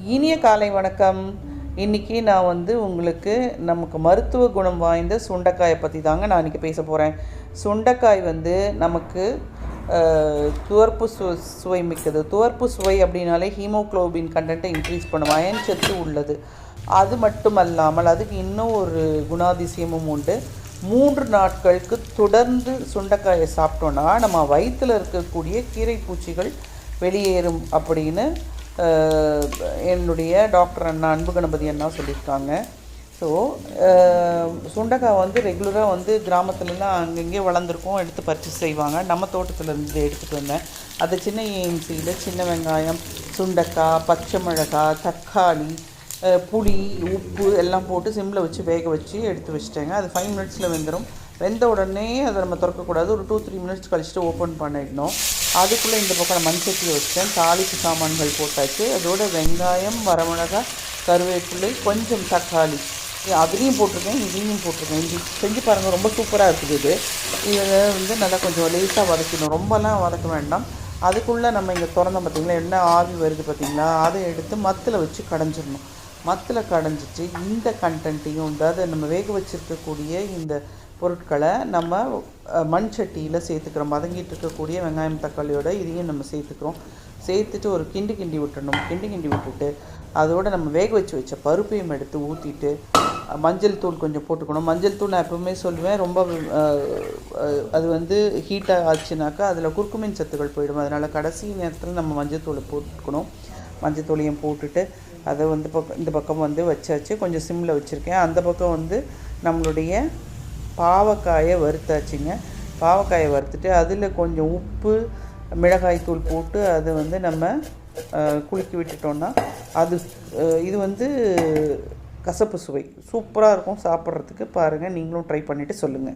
இனிய காலை வணக்கம். இன்றைக்கி நான் உங்களுக்கு நமக்கு மருத்துவ குணம் வாய்ந்த சுண்டைக்காயை பற்றி தாங்க நான் இன்றைக்கி பேச போகிறேன். சுண்டைக்காய் நமக்கு துவர்ப்பு சுவை மிக்கது. துவர்ப்பு சுவை அப்படின்னாலே ஹீமோக்ளோபின் கண்டென்ட்டை இன்க்ரீஸ் பண்ணும், அயன் சத்து உள்ளது. அது மட்டுமல்லாமல் அதுக்கு இன்னும் ஒரு குணாதிசயமும் உண்டு. 3 நாட்களுக்கு தொடர்ந்து சுண்டைக்காயை சாப்பிட்டோன்னா நம்ம வயிற்றில் இருக்கக்கூடிய கீரை பூச்சிகள் வெளியேறும் அப்படின்னு என்னுடைய டாக்டர் அண்ணா அன்பு கணபதி அண்ணா சொல்லியிருக்காங்க. ஸோ சுண்டைக்காய் ரெகுலராக கிராமத்துலலாம் அங்கங்கே வளர்ந்துருக்கோம், எடுத்து பறித்து செய்வாங்க. நம்ம தோட்டத்தில் இருந்து எடுத்துகிட்டு வந்தேன். அது சின்ன ஏஎம்சியில் சின்ன வெங்காயம், சுண்டைக்காய், பச்சை மிளகாய், தக்காளி, புளி, உப்பு எல்லாம் போட்டு சிம்மில் வச்சு வேக வச்சு எடுத்து வச்சுட்டேங்க. அது 5 மினிட்ஸில் வெந்துடும். வெந்த உடனே அதை நம்ம திறக்கக்கூடாது, ஒரு 2-3 மினிட்ஸ் கழிச்சுட்டு ஓப்பன் பண்ணிடணும். அதுக்குள்ளே இந்த பக்கம் நான் மண்சட்டியை வச்சுட்டேன். தாளிப்பு சாமான்கள் போட்டாச்சு. அதோட வெங்காயம், வரமிளகாய், கருவேப்பிலை, கொஞ்சம் தக்காளி அதுலேயும் போட்டிருக்கேன், இதையும் போட்டிருக்கேன். இது செஞ்சு பாருங்கள், ரொம்ப சூப்பராக இருக்குது. இதை நல்லா கொஞ்சம் லேசாக வதக்கணும், ரொம்பலாம் வதக்க வேண்டாம். அதுக்குள்ளே நம்ம இங்கே திறந்தோம் பார்த்திங்களா, என்ன ஆவி வருது பார்த்திங்களா, அதை எடுத்து மத்தில் வச்சு கடைஞ்சிடணும். மத்தில் கடைஞ்சிட்டு இந்த கண்டென்ட்டையும் அதாவது நம்ம வேக வச்சுருக்கக்கூடிய இந்த பொருட்களை நம்ம மண் சட்டியில் சேர்த்துக்கிறோம். வதங்கிட்டு இருக்கக்கூடிய வெங்காயம் தக்காளியோட இதையும் நம்ம சேர்த்துட்டு ஒரு கிண்டி விட்டுடணும். கிண்டி விட்டுட்டு அதோடு நம்ம வேக வச்ச பருப்பையும் எடுத்து ஊற்றிட்டு மஞ்சள் தூள் கொஞ்சம் போட்டுக்கணும். மஞ்சள் தூள் நான் எப்பவுமே சொல்லுவேன், ரொம்ப அது ஹீட்டாக ஆச்சுனாக்கா அதில் குர்குமின் சத்துக்கள் போயிடும். அதனால் கடைசி நேரத்தில் நம்ம மஞ்சள் தூளை போட்டுக்கணும். மஞ்சள் தூளையும் போட்டுட்டு அதை இந்த பக்கம் வச்சாச்சு. கொஞ்சம் சிம்மில் வச்சுருக்கேன். அந்த பக்கம் நம்மளுடைய பாவக்காயை வறுத்தாச்சுங்க. பாவக்காயை வறுத்துட்டு அதில் கொஞ்சம் உப்பு, மிளகாய் தூள் போட்டு அதை நம்ம குலுக்கி விட்டுட்டோன்னா இது கசப்பு சுவை சூப்பராக இருக்கும் சாப்பிட்றதுக்கு. பாருங்கள், நீங்களும் ட்ரை பண்ணிவிட்டு சொல்லுங்கள்.